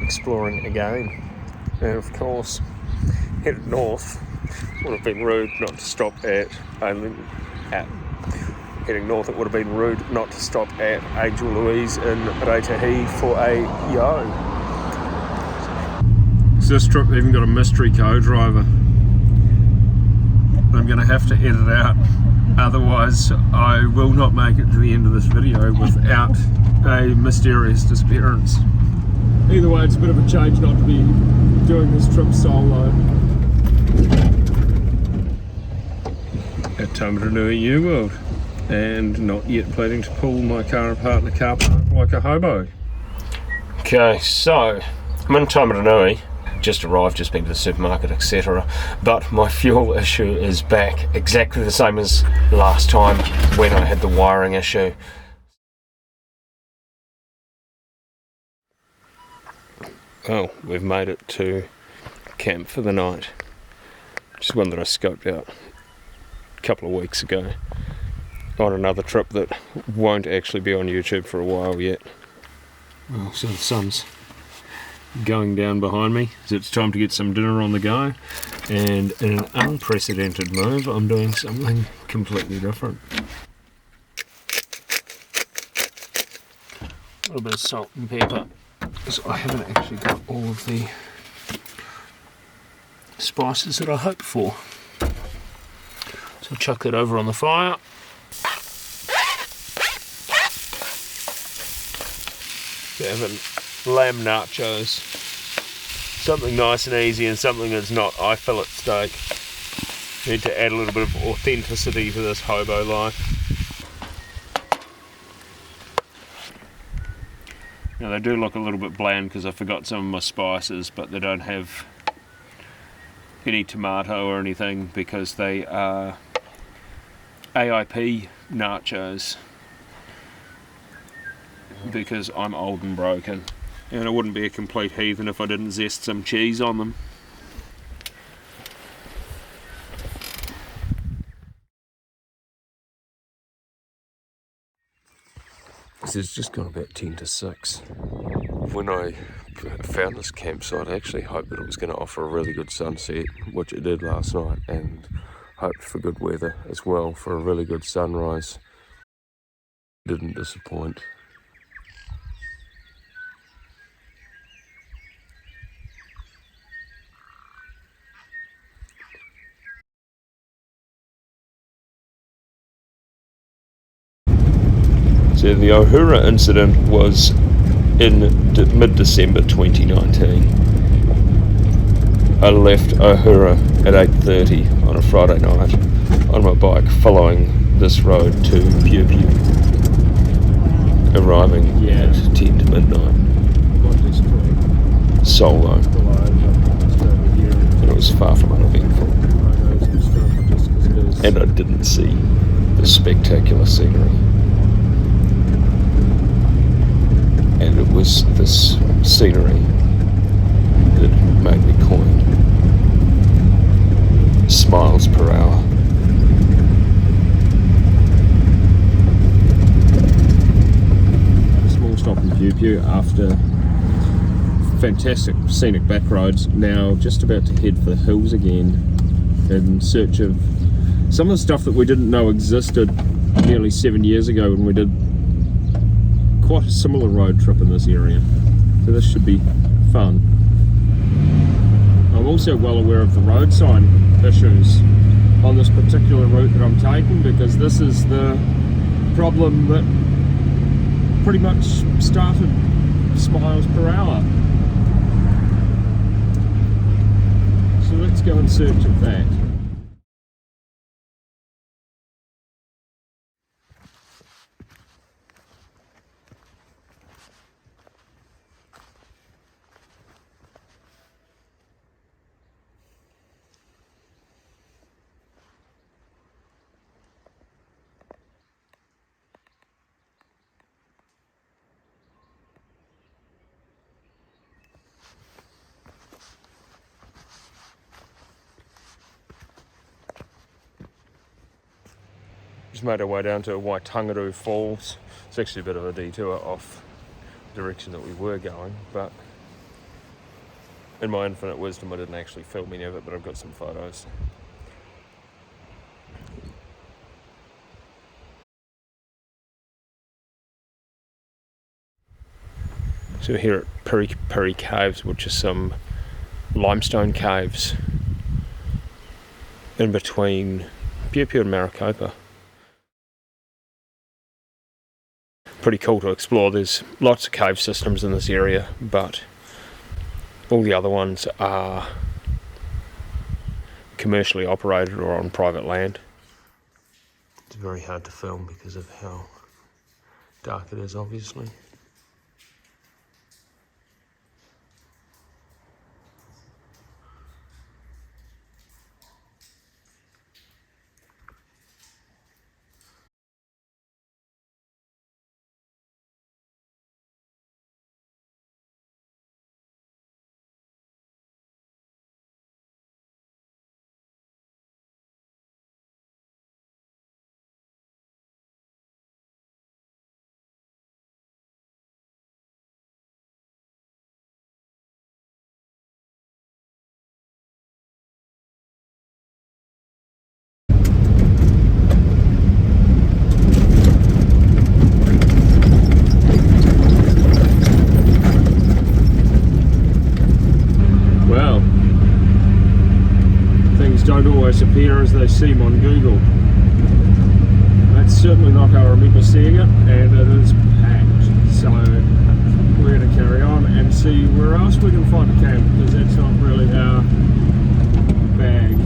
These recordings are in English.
exploring again. And of course, headed north. Would have been rude not to stop at heading north. It would have been rude not to stop at Angel Louise in Reitahi for a yo. So this trip even got a mystery co-driver. I'm going to have to edit out, otherwise I will not make it to the end of this video without a mysterious disappearance. Either way, it's a bit of a change not to be doing this trip solo. At Taranaki New World, and not yet planning to pull my car apart in the car park like a hobo. Okay, so I'm in Taranaki. Just arrived, just been to the supermarket, etc. But my fuel issue is back, exactly the same as last time when I had the wiring issue. Oh, we've made it to camp for the night. Just one that I scoped out a couple of weeks ago on another trip that won't actually be on YouTube for a while yet. Well, so the sun's going down behind me, so it's time to get some dinner on the go, and in an unprecedented move I'm doing something completely different. A little bit of salt and pepper, because I haven't actually got all of the spices that I hoped for. So I'll chuck that over on the fire. Having lamb nachos, something nice and easy and something that's not eye fillet steak. Need to add a little bit of authenticity to this hobo life. Now they do look a little bit bland because I forgot some of my spices, but they don't have any tomato or anything because they are AIP nachos. Because I'm old and broken, and I wouldn't be a complete heathen if I didn't zest some cheese on them. So it's just gone about 10 to 6. When I found this campsite, I actually hoped that it was going to offer a really good sunset, which it did last night, and hoped for good weather as well for a really good sunrise. Didn't disappoint. So the Ohura incident was in mid-December 2019. I left Ohura at 8:30 on a Friday night on my bike following this road to Piu Piu, arriving at 10 to midnight, solo, and it was far from uneventful, and I didn't see the spectacular scenery. And it was this scenery that made me coin smiles per hour. A small stop in Piu Piu after fantastic scenic back roads. Now just about to head for the hills again in search of some of the stuff that we didn't know existed nearly 7 years ago when we did quite a similar road trip in this area, so this should be fun. I'm also well aware of the road sign issues on this particular route that I'm taking, because this is the problem that pretty much started smiles per hour. So let's go in search of that. Just made our way down to Waitangaru Falls. It's actually a bit of a detour off the direction that we were going, but in my infinite wisdom, I didn't actually film any of it, but I've got some photos. So here at Piri Piri Caves, which are some limestone caves in between Pupu and Maricopa. Pretty cool to explore. There's lots of cave systems in this area, but all the other ones are commercially operated or on private land. It's very hard to film because of how dark it is, obviously. Well, things don't always appear as they seem on Google. That's certainly not how I remember seeing it, and it is packed. So we're going to carry on and see where else we can find a camp, because that's not really our bag.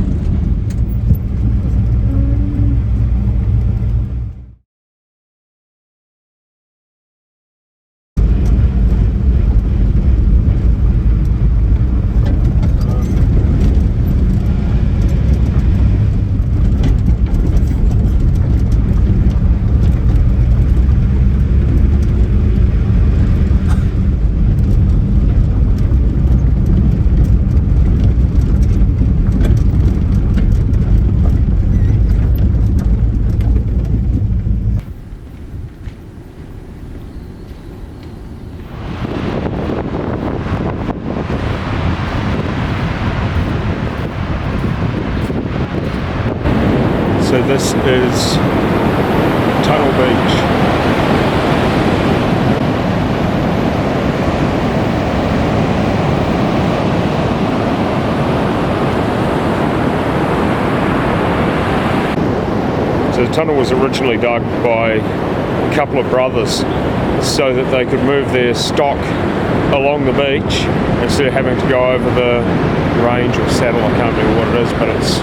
So this is Tunnel Beach. So the tunnel was originally dug by a couple of brothers so that they could move their stock along the beach instead of having to go over the range or saddle. I can't remember what it is, but it's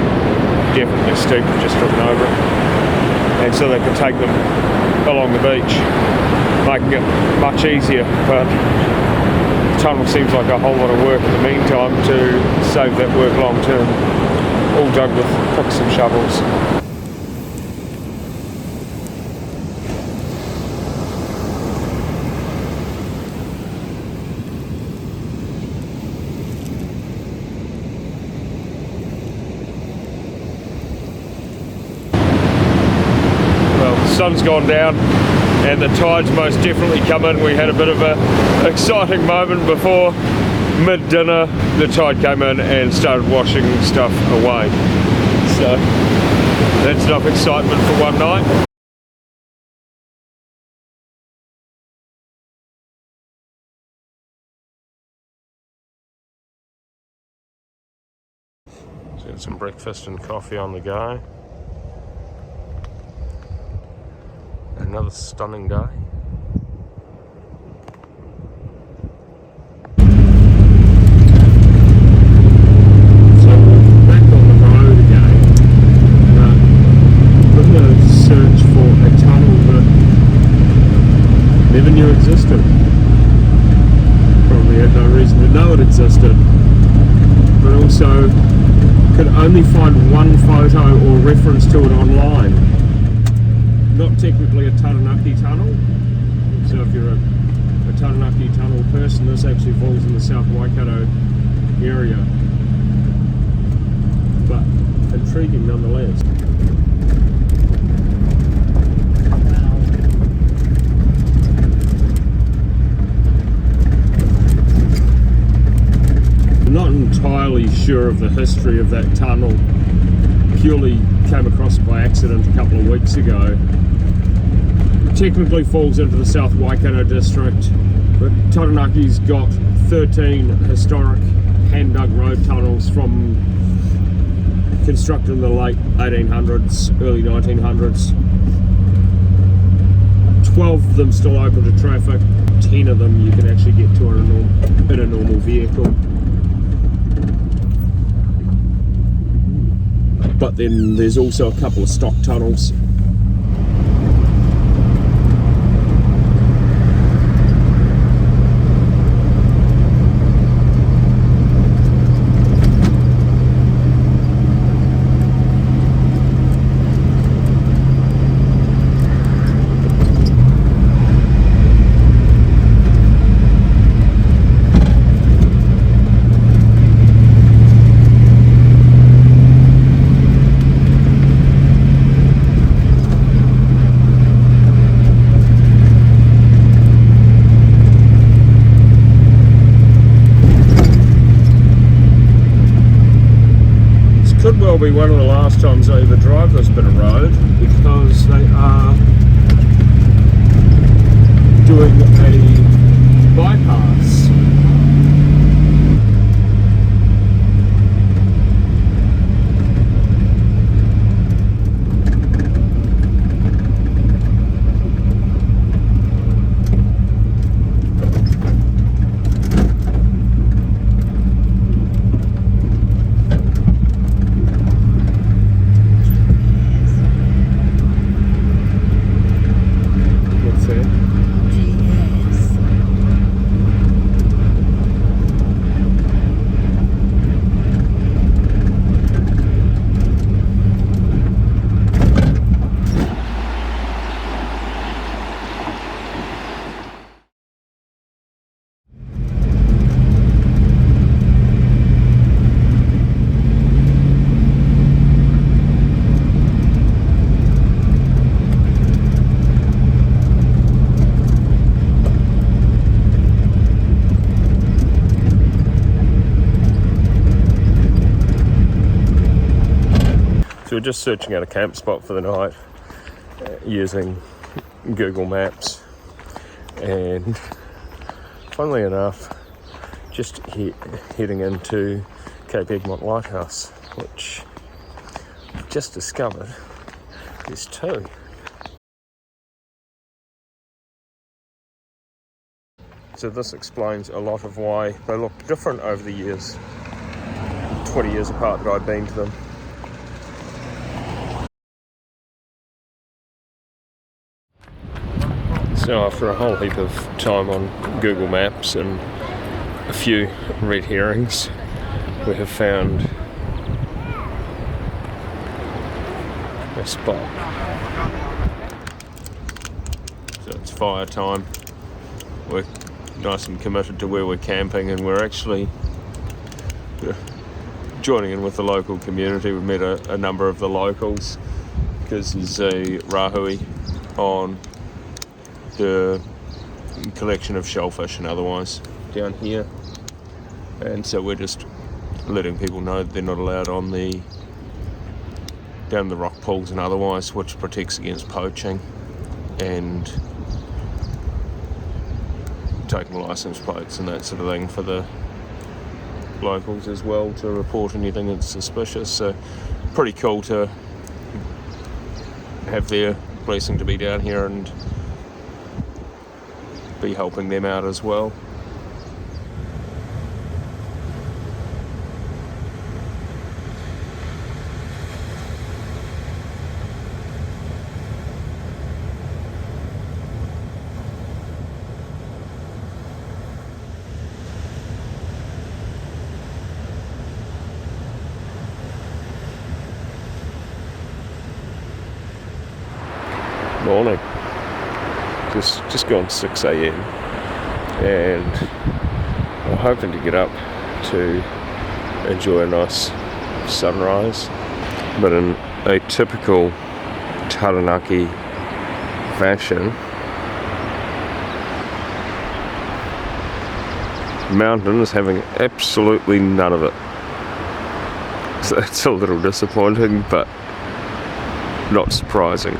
definitely steep, just driven over it, and so they could take them along the beach, making it much easier. But the tunnel seems like a whole lot of work in the meantime to save that work long term, all dug with picks and shovels. Sun's gone down and the tide's most definitely come in. We had a bit of an exciting moment before mid-dinner. The tide came in and started washing stuff away. So that's enough excitement for one night. So got some breakfast and coffee on the go. Another stunning day. So we're back on the road again. We're going to search for a tunnel that never knew existed. Probably had no reason to know it existed. But also could only find one photo or reference to it online. Not technically a Taranaki tunnel, so if you're a Taranaki tunnel person, this actually falls in the South Waikato area, but intriguing nonetheless. I'm not entirely sure of the history of that tunnel. Purely came across it by accident a couple of weeks ago. It technically falls into the South Waikato district, but Taranaki's got 13 historic hand-dug road tunnels from constructed in the late 1800s, early 1900s. 12 of them still open to traffic, 10 of them you can actually get to in a normal vehicle. But then there's also a couple of stock tunnels. Could well be one of the last times I ever drive this bit of road, because they are doing a bypass. So we're just searching out a camp spot for the night using Google Maps, and funnily enough, just heading into Cape Egmont Lighthouse, which I've just discovered there's two. So this explains a lot of why they look different over the years, 20 years apart that I've been to them. So after a whole heap of time on Google Maps and a few red herrings, we have found a spot. So it's fire time. We're nice and committed to where we're camping, and we're actually joining in with the local community. We've met a number of the locals because there's a rahui on the collection of shellfish and otherwise down here, and so we're just letting people know that they're not allowed on down the rock pools and otherwise, which protects against poaching, and taking license plates and that sort of thing for the locals as well to report anything that's suspicious. So pretty cool to have their blessing to be down here and be helping them out as well. Morning. Just gone 6 a.m. and I'm hoping to get up to enjoy a nice sunrise, but in a typical Taranaki fashion, mountain is having absolutely none of it. it's a little disappointing, but not surprising.